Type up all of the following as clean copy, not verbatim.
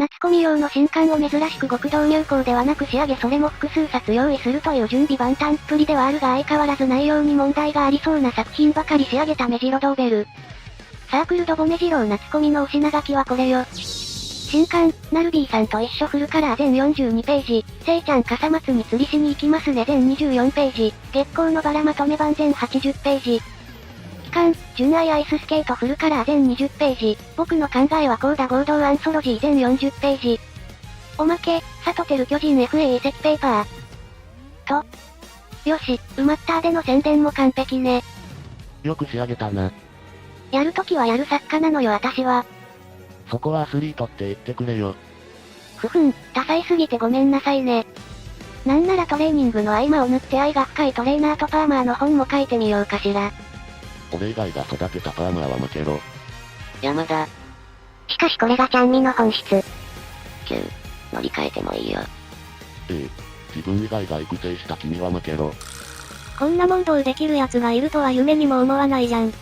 夏コミ用の新刊を珍しく極道入稿ではなく仕上げそれも複数冊用意するという準備万端っぷりではあるが相変わらず内容に問題がありそうな作品ばかり仕上げた目白ドーベル。サークルドボメジロー夏コミのお品書きはこれよ。新刊、ナルビーさんと一緒フルカラー全42ページ、せいちゃん笠松に釣りしに行きますね全24ページ、月光のバラまとめ版全80ページ。期間、純愛アイススケートフルカラー全20ページ、僕の考えはこうだ合同アンソロジー全40ページ。おまけ、サトテル巨人 FA 移籍ペーパー。と。よし、埋まったでの宣伝も完璧ね。よく仕上げたな。やるときはやる作家なのよ私は。そこはアスリートって言ってくれよ。多彩すぎてごめんなさいね。なんならトレーニングの合間を縫って愛が深いトレーナーとパーマーの本も書いてみようかしら。俺以外が育てたパーマーは負けろ。山田。しかしこれがちゃんみの本質。9、乗り換えてもいいよ。自分以外が育成した君は負けろ。こんな問答できる奴がいるとは夢にも思わないじゃん。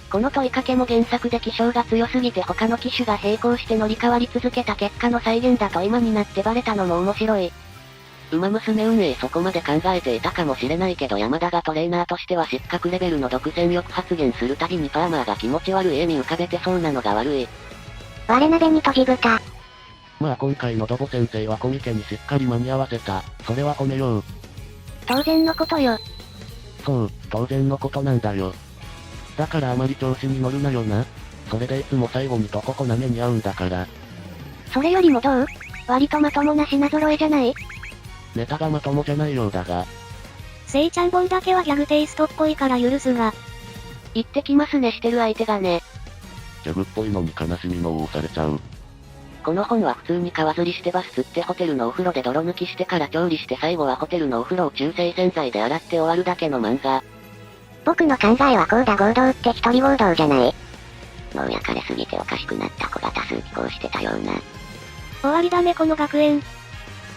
この問いかけも原作で気性が強すぎて他の機種が並行して乗り換わり続けた結果の再現だと今になってバレたのも面白い。馬娘運営そこまで考えていたかもしれないけど山田がトレーナーとしては失格レベルの独占欲発言するたびにパーマーが気持ち悪い笑み浮かべてそうなのが悪い。我鍋に閉じ蓋。まあ今回のドボ先生はコミケにしっかり間に合わせた。それは褒めよう。当然のことよ。そう、当然のことなんだよ。だからあまり調子に乗るなよな。それでいつも最後にとここな目に遭うんだから。それよりもどう？割とまともな品揃えじゃない？ネタがまともじゃないようだが。せいちゃん本だけはギャグテイストっぽいから許すが。行ってきますねしてる相手がね。ギャグっぽいのに悲しみの押されちゃう。この本は普通に川釣りしてバス釣ってホテルのお風呂で泥抜きしてから調理して最後はホテルのお風呂を中性洗剤で洗って終わるだけの漫画。僕の考えはこうだ合同って一人合同じゃない？脳焼かれすぎておかしくなった子が多数寄稿してたような。終わりだめこの学園。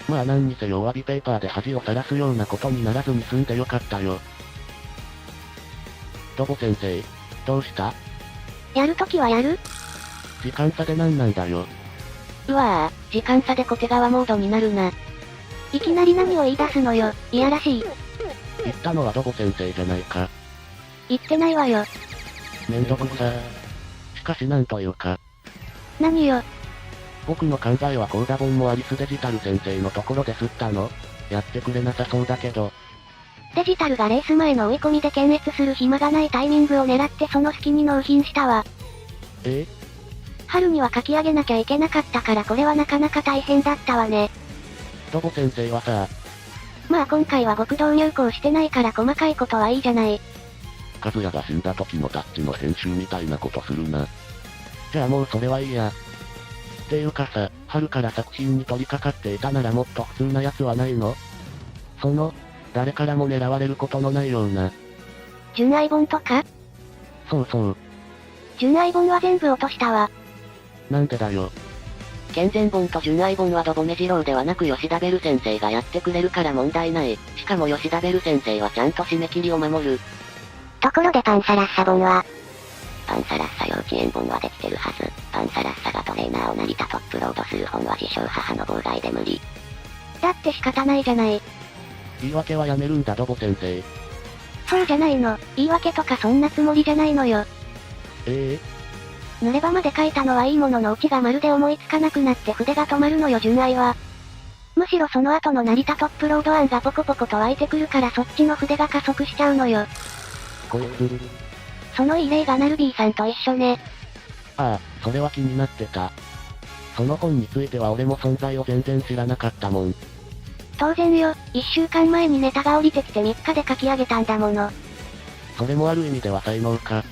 まあ何にせよお詫びペーパーで恥をさらすようなことにならずに済んでよかったよ。ドボ先生、どうした？やるときはやる？時間差でなんなんだよ。うわぁ、時間差で小手川モードになるな。いきなり何を言い出すのよ、いやらしい。言ったのはドボ先生じゃないか。言ってないわよ。めんどくさ。しかしなんというか。何よ。僕の考えはコーダ本もアリスデジタル先生のところで吸ったの？やってくれなさそうだけど。デジタルがレース前の追い込みで検閲する暇がないタイミングを狙ってその隙に納品したわ。春には書き上げなきゃいけなかったからこれはなかなか大変だったわね。ドボ先生はさ。まあ今回は極道入稿してないから細かいことはいいじゃない。和也が死んだ時のタッチの編集みたいなことするな。じゃあもうそれはいいや。っていうかさ、春から作品に取り掛かっていたならもっと普通なやつはないの？誰からも狙われることのないような。純愛本とか？そうそう。純愛本は全部落としたわ。なんでだよ。健全本と純愛本はドボメジローではなく吉田ベル先生がやってくれるから問題ない。しかも吉田ベル先生はちゃんと締め切りを守る。ところでパンサラッサ本は？パンサラッサ幼稚園本はできてるはず。パンサラッサがトレーナーを成田トップロードする本は自称母の妨害で無理。だって仕方ないじゃない。言い訳はやめるんだドボ先生。そうじゃないの。言い訳とかそんなつもりじゃないのよ。濡れ場まで書いたのはいいもののオチがまるで思いつかなくなって筆が止まるのよ純愛は。むしろその後の成田トップロード案がポコポコと湧いてくるからそっちの筆が加速しちゃうのよ。そのいい例がナルビーさんと一緒ね。ああ、それは気になってた。その本については俺も存在を全然知らなかったもん。当然よ、1週間前にネタが降りてきて3日で書き上げたんだもの。それもある意味では才能か。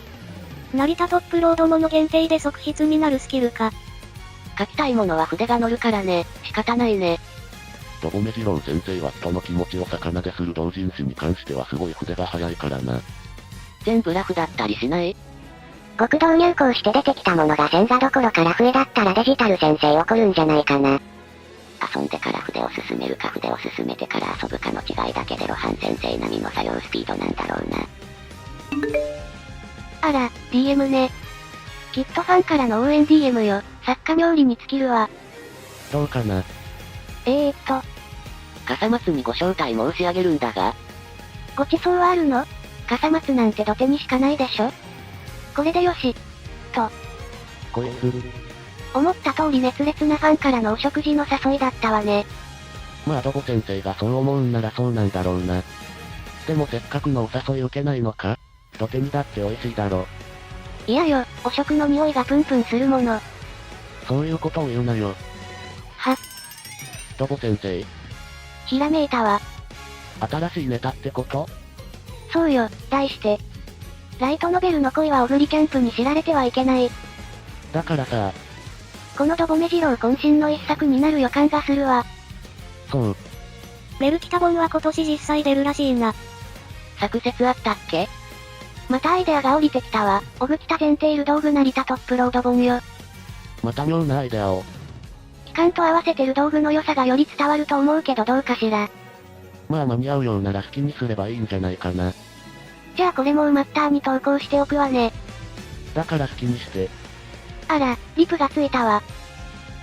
成田トップロードもの限定で即筆になるスキルか。書きたいものは筆が乗るからね、仕方ないね。ドボメジロー先生は人の気持ちを魚でする同人誌に関してはすごい筆が早いからな。全部ラフだったりしない？極道入稿して出てきたものが線画どころから笛だったらデジタル先生怒るんじゃないかな。遊んでから筆を進めるか筆を進めてから遊ぶかの違いだけで露伴先生並みの作業スピードなんだろうな。あら、DM ね。きっとファンからの応援 DM よ。作家冥利に尽きるわ。どうかな。笠松にご招待申し上げるんだが、ご馳走はあるの？笠松なんて土手にしかないでしょ？これでよし。こいつ、思った通り熱烈なファンからのお食事の誘いだったわね。まあドボ先生がそう思うんならそうなんだろうな。でもせっかくのお誘い受けないのか？土手にだって美味しいだろ。いやよ、お食の匂いがプンプンするもの。そういうことを言うなよ。は、ドボ先生、ひらめいたわ。新しいネタってこと？そうよ、題して。ライトノベルの恋はオグリキャンプに知られてはいけない。だからさ、このドボメジロー渾身の一作になる予感がするわ。そう、メルキタ本は今年実際出るらしいな。作説あったっけ？またアイデアが降りてきたわ。オグキタ前提いる道具成田トップロード本よ。また妙なアイデアを。期間と合わせてる道具の良さがより伝わると思うけどどうかしら。まあ間に合うようなら好きにすればいいんじゃないかな。じゃあこれもマッターに投稿しておくわね。だから好きにして。あら、リプがついたわ。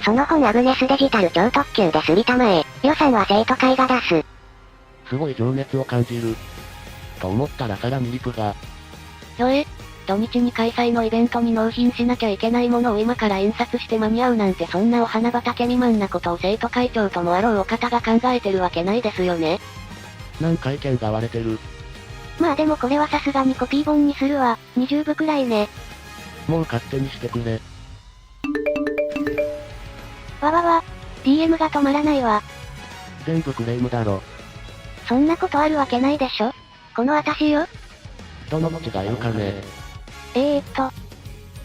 その本アグネスデジタル超特急ですりたまえ。予算は生徒会が出す。すごい情熱を感じる。と思ったらさらにリプが。土日に開催のイベントに納品しなきゃいけないものを今から印刷して間に合うなんてそんなお花畑未満なことを生徒会長ともあろうお方が考えてるわけないですよね。なんか意見が割れてる。まあでもこれはさすがにコピー本にするわ。20部くらいね。もう勝手にしてくれ。わわわ、DM が止まらないわ。全部クレームだろ。そんなことあるわけないでしょ。この私よ。人の持ちがいるかね。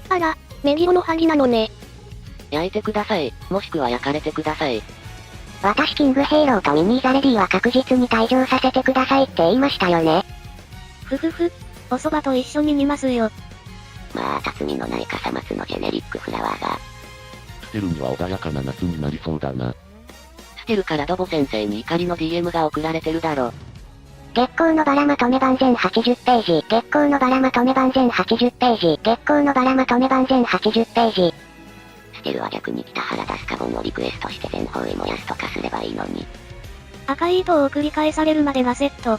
あら、メギロの萩なのね。焼いてください。もしくは焼かれてください。私キングヘイローとミニーザレディは確実に退場させてくださいって言いましたよね。ふふふ、お蕎麦と一緒に煮ますよ。まあ、辰巳のない笠松のジェネリックフラワーが。捨てるには穏やかな夏になりそうだな。捨てるからドボ先生に怒りの DM が送られてるだろ。月光のバラまとめ版全80ページ。月光のバラまとめ版全80ページ。月光のバラまとめ版全80ページ。捨てるは逆に北原ダスカ本をリクエストして全方位燃やすとかすればいいのに。赤い糸を繰り返されるまでがセット。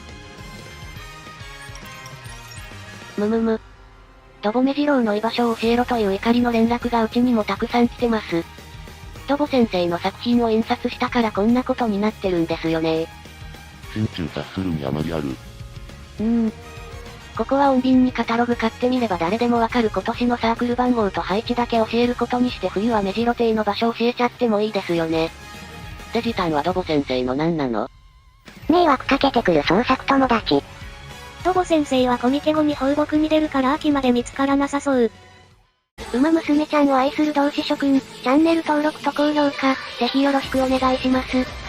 むむむ。ドボメジローの居場所を教えろという怒りの連絡がうちにもたくさん来てます。ドボ先生の作品を印刷したからこんなことになってるんですよね。心中察するにあまりある。ここは穏便にカタログ買ってみれば誰でもわかる今年のサークル番号と配置だけ教えることにして冬は目白亭の場所教えちゃってもいいですよね。デジタンはドボ先生の何なの？迷惑かけてくる創作友達。ドボ先生はコミケ後に放牧に出るから秋まで見つからなさそう。馬娘ちゃんを愛する同志諸君、チャンネル登録と高評価、ぜひよろしくお願いします。